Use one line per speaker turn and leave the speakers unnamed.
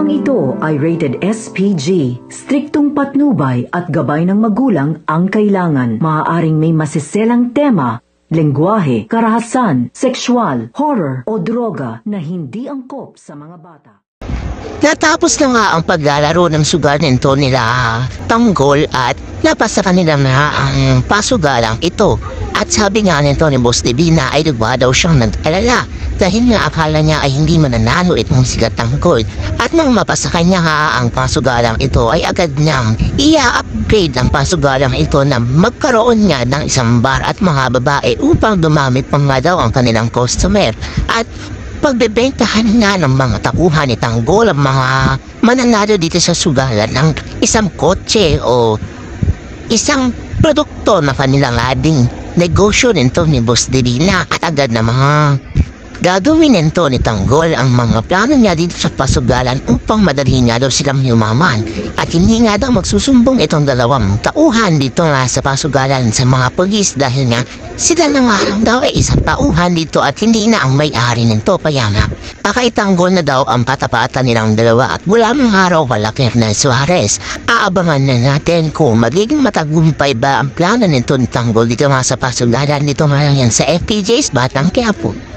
Programang ito ay rated SPG. Striktong patnubay at gabay ng magulang ang kailangan. Maaaring may masiselang tema, lengguwahe, karahasan, sexual, horror o droga na hindi angkop sa mga bata.
Natapos na nga ang paglalaro ng sugal nito nila Tanggol at napasa kanila na ang pasugalang ito. At sabi nga nito ni Boss Divina ay diba daw siyang nag-alala dahil nga akala niya ay hindi mananalo itong sigat Tanggol. At nang mapasa kanya nga ang pasugalang ito ay agad niyang i-upgrade ang pasugalang ito na magkaroon nga ng isang bar at mga babae upang dumamit pa nga daw ang kanilang customer. At pagbebentahan nga ng mga takuhan ni Tanggol ang mga mananalo dito sa sugalan ng isang kotse o isang produkto na kanilang ading negosyo nito ni Boss Divina. At agad na mga gagawin nito ni Tanggol ang mga plano niya dito sa pasugalan upang madali nga daw silang yumaman. At hindi nga daw magsusumbong itong dalawang tauhan dito nga sa pasugalan sa mga pulis dahil nga sila na nga lang daw ay isang tauhan dito at hindi na ang may-ari nito. Kaya nga kay Tanggol na daw ang patapatan nilang dalawa at mula ng araw wala Kernel Suarez. Aabangan na natin kung magiging matagumpay ba ang plano nito ni Tanggol dito nga sa pasugalan. Dito nga lang yan sa FPJ's Batang Quiapo.